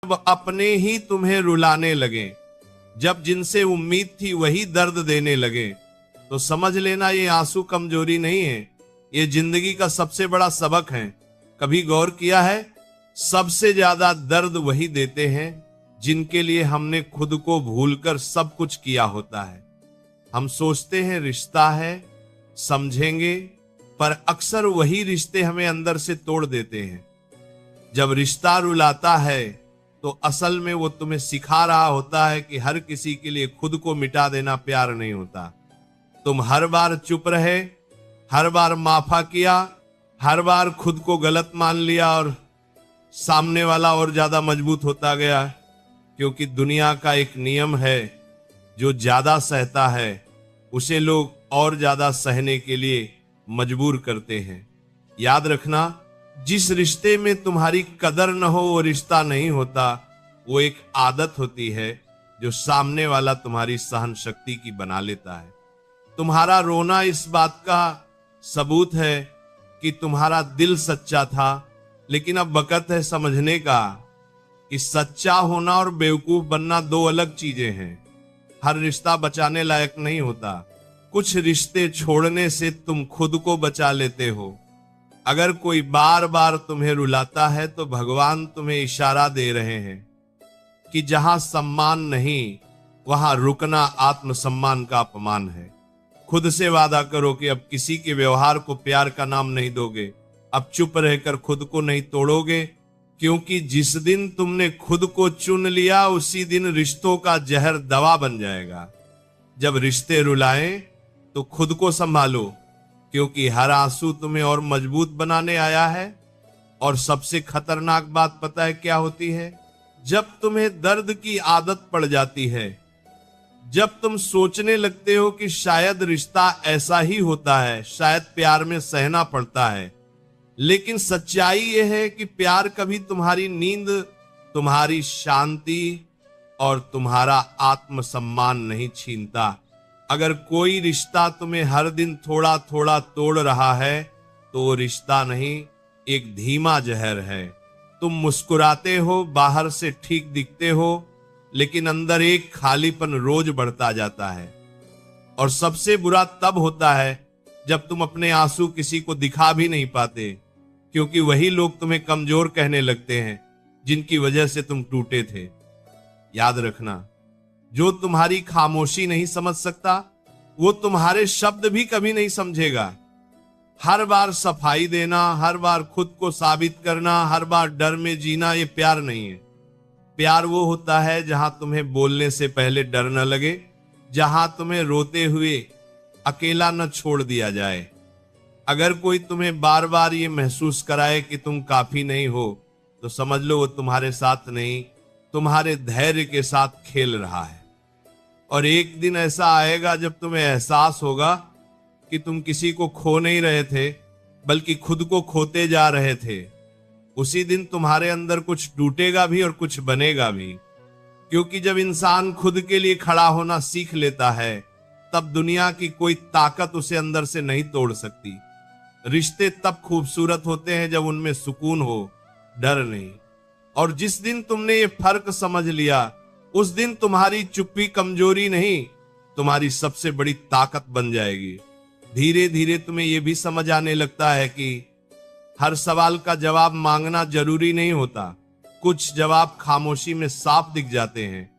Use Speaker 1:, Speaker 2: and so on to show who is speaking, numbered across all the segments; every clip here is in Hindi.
Speaker 1: अब अपने ही तुम्हें रुलाने लगे, जब जिनसे उम्मीद थी वही दर्द देने लगे, तो समझ लेना ये आंसू कमजोरी नहीं है, ये जिंदगी का सबसे बड़ा सबक है। कभी गौर किया है, सबसे ज्यादा दर्द वही देते हैं जिनके लिए हमने खुद को भूलकर सब कुछ किया होता है। हम सोचते हैं रिश्ता है, समझेंगे, पर अक्सर वही रिश्ते हमें अंदर से तोड़ देते हैं। जब रिश्ता रुलाता है तो असल में वो तुम्हें सिखा रहा होता है कि हर किसी के लिए खुद को मिटा देना प्यार नहीं होता। तुम हर बार चुप रहे, हर बार माफा किया, हर बार खुद को गलत मान लिया और सामने वाला और ज्यादा मजबूत होता गया, क्योंकि दुनिया का एक नियम है, जो ज्यादा सहता है उसे लोग और ज्यादा सहने के लिए मजबूर करते हैं। याद रखना, जिस रिश्ते में तुम्हारी कदर न हो वो रिश्ता नहीं होता, वो एक आदत होती है जो सामने वाला तुम्हारी सहन शक्ति की बना लेता है। तुम्हारा रोना इस बात का सबूत है कि तुम्हारा दिल सच्चा था, लेकिन अब वक्त है समझने का कि सच्चा होना और बेवकूफ बनना दो अलग चीजें हैं। हर रिश्ता बचाने लायक नहीं होता, कुछ रिश्ते छोड़ने से तुम खुद को बचा लेते हो। अगर कोई बार बार तुम्हें रुलाता है तो भगवान तुम्हें इशारा दे रहे हैं कि जहां सम्मान नहीं वहां रुकना आत्मसम्मान का अपमान है। खुद से वादा करो कि अब किसी के व्यवहार को प्यार का नाम नहीं दोगे, अब चुप रहकर खुद को नहीं तोड़ोगे, क्योंकि जिस दिन तुमने खुद को चुन लिया उसी दिन रिश्तों का जहर दवा बन जाएगा। जब रिश्ते रुलाएं तो खुद को संभालो, क्योंकि हर आंसू तुम्हें और मजबूत बनाने आया है। और सबसे खतरनाक बात पता है क्या होती है? जब तुम्हें दर्द की आदत पड़ जाती है, जब तुम सोचने लगते हो कि शायद रिश्ता ऐसा ही होता है, शायद प्यार में सहना पड़ता है, लेकिन सच्चाई यह है कि प्यार कभी तुम्हारी नींद, तुम्हारी शांति और तुम्हारा आत्मसम्मान नहीं छीनता। अगर कोई रिश्ता तुम्हें हर दिन थोड़ा थोड़ा तोड़ रहा है तो वो रिश्ता नहीं, एक धीमा जहर है। तुम मुस्कुराते हो, बाहर से ठीक दिखते हो, लेकिन अंदर एक खालीपन रोज बढ़ता जाता है। और सबसे बुरा तब होता है जब तुम अपने आंसू किसी को दिखा भी नहीं पाते, क्योंकि वही लोग तुम्हें कमजोर कहने लगते हैं जिनकी वजह से तुम टूटे थे। याद रखना, जो तुम्हारी खामोशी नहीं समझ सकता वो तुम्हारे शब्द भी कभी नहीं समझेगा। हर बार सफाई देना, हर बार खुद को साबित करना, हर बार डर में जीना, ये प्यार नहीं है। प्यार वो होता है जहां तुम्हें बोलने से पहले डर न लगे, जहां तुम्हें रोते हुए अकेला न छोड़ दिया जाए। अगर कोई तुम्हें बार बार ये महसूस कराए कि तुम काफी नहीं हो, तो समझ लो वो तुम्हारे साथ नहीं, तुम्हारे धैर्य के साथ खेल रहा है। और एक दिन ऐसा आएगा जब तुम्हें एहसास होगा कि तुम किसी को खो नहीं रहे थे, बल्कि खुद को खोते जा रहे थे। उसी दिन तुम्हारे अंदर कुछ टूटेगा भी और कुछ बनेगा भी, क्योंकि जब इंसान खुद के लिए खड़ा होना सीख लेता है, तब दुनिया की कोई ताकत उसे अंदर से नहीं तोड़ सकती। रिश्ते तब खूबसूरत होते हैं जब उनमें सुकून हो, डर नहीं। और जिस दिन तुमने ये फर्क समझ लिया, उस दिन तुम्हारी चुप्पी कमजोरी नहीं, तुम्हारी सबसे बड़ी ताकत बन जाएगी। धीरे धीरे तुम्हें यह भी समझ आने लगता है कि हर सवाल का जवाब मांगना जरूरी नहीं होता। कुछ जवाब खामोशी में साफ दिख जाते हैं।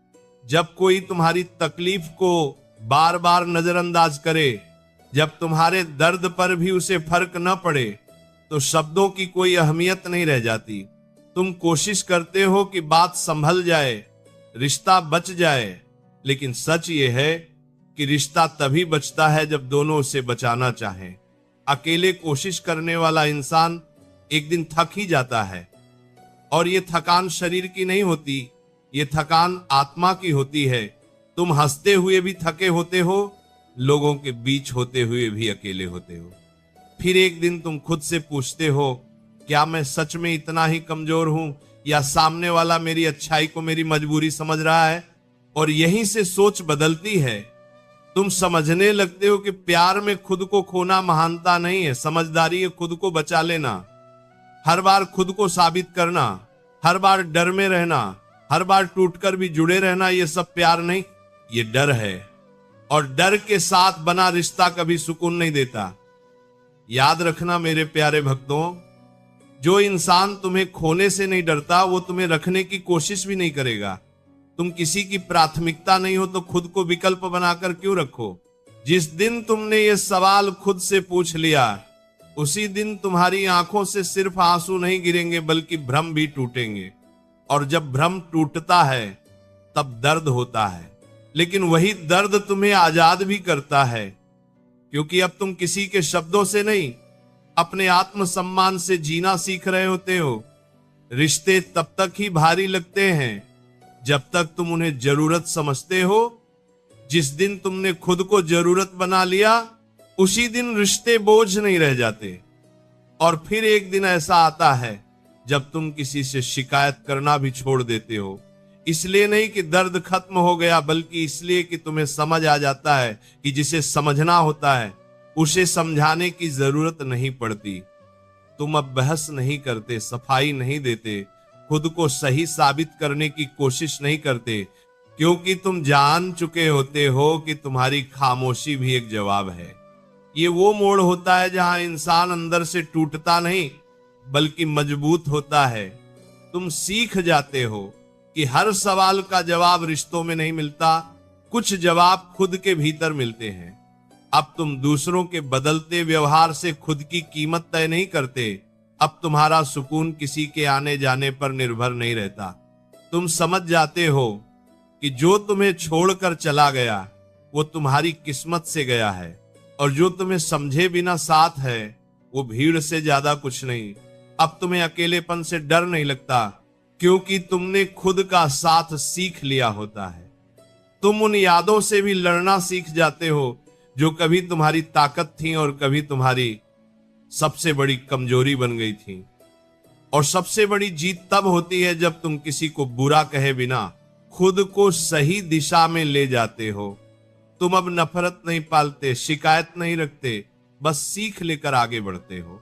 Speaker 1: जब कोई तुम्हारी तकलीफ को बार बार नजरअंदाज करे, जब तुम्हारे दर्द पर भी उसे फर्क न पड़े, तो शब्दों की कोई अहमियत नहीं रह जाती। तुम कोशिश करते हो कि बात संभल जाए, रिश्ता बच जाए, लेकिन सच ये है कि रिश्ता तभी बचता है जब दोनों उसे बचाना चाहें। अकेले कोशिश करने वाला इंसान एक दिन थक ही जाता है, और ये थकान शरीर की नहीं होती, ये थकान आत्मा की होती है। तुम हंसते हुए भी थके होते हो, लोगों के बीच होते हुए भी अकेले होते हो। फिर एक दिन तुम खुद से पूछते हो, क्या मैं सच में इतना ही कमजोर हूं, या सामने वाला मेरी अच्छाई को मेरी मजबूरी समझ रहा है? और यहीं से सोच बदलती है। तुम समझने लगते हो कि प्यार में खुद को खोना महानता नहीं है, समझदारी है खुद को बचा लेना। हर बार खुद को साबित करना, हर बार डर में रहना, हर बार टूटकर भी जुड़े रहना ये सब प्यार नहीं, ये डर है। और डर के साथ बना रिश्ता कभी सुकून नहीं देता। याद रखना मेरे प्यारे भक्तों, जो इंसान तुम्हें खोने से नहीं डरता वो तुम्हें रखने की कोशिश भी नहीं करेगा। तुम किसी की प्राथमिकता नहीं हो तो खुद को विकल्प बनाकर क्यों रखो। जिस दिन तुमने ये सवाल खुद से पूछ लिया, उसी दिन तुम्हारी आंखों से सिर्फ आंसू नहीं गिरेंगे बल्कि भ्रम भी टूटेंगे। और जब भ्रम टूटता है तब दर्द होता है, लेकिन वही दर्द तुम्हें आजाद भी करता है, क्योंकि अब तुम किसी के शब्दों से नहीं, अपने आत्मसम्मान से जीना सीख रहे होते हो। रिश्ते तब तक ही भारी लगते हैं जब तक तुम उन्हें जरूरत समझते हो। जिस दिन तुमने खुद को जरूरत बना लिया, उसी दिन रिश्ते बोझ नहीं रह जाते। और फिर एक दिन ऐसा आता है जब तुम किसी से शिकायत करना भी छोड़ देते हो। इसलिए नहीं कि दर्द खत्म हो गया, बल्कि इसलिए कि तुम्हें समझ आ जाता है कि जिसे समझना होता है उसे समझाने की जरूरत नहीं पड़ती। तुम अब बहस नहीं करते, सफाई नहीं देते, खुद को सही साबित करने की कोशिश नहीं करते, क्योंकि तुम जान चुके होते हो कि तुम्हारी खामोशी भी एक जवाब है। ये वो मोड़ होता है जहां इंसान अंदर से टूटता नहीं बल्कि मजबूत होता है। तुम सीख जाते हो कि हर सवाल का जवाब रिश्तों में नहीं मिलता, कुछ जवाब खुद के भीतर मिलते हैं। अब तुम दूसरों के बदलते व्यवहार से खुद की कीमत तय नहीं करते। अब तुम्हारा सुकून किसी के आने जाने पर निर्भर नहीं रहता। तुम समझ जाते हो कि जो तुम्हें छोड़कर चला गया वो तुम्हारी किस्मत से गया है, और जो तुम्हें समझे बिना साथ है वो भीड़ से ज्यादा कुछ नहीं। अब तुम्हें अकेलेपन से डर नहीं लगता, क्योंकि तुमने खुद का साथ सीख लिया होता है। तुम उन यादों से भी लड़ना सीख जाते हो जो कभी तुम्हारी ताकत थी और कभी तुम्हारी सबसे बड़ी कमजोरी बन गई थी। और सबसे बड़ी जीत तब होती है जब तुम किसी को बुरा कहे बिना खुद को सही दिशा में ले जाते हो। तुम अब नफरत नहीं पालते, शिकायत नहीं रखते, बस सीख लेकर आगे बढ़ते हो।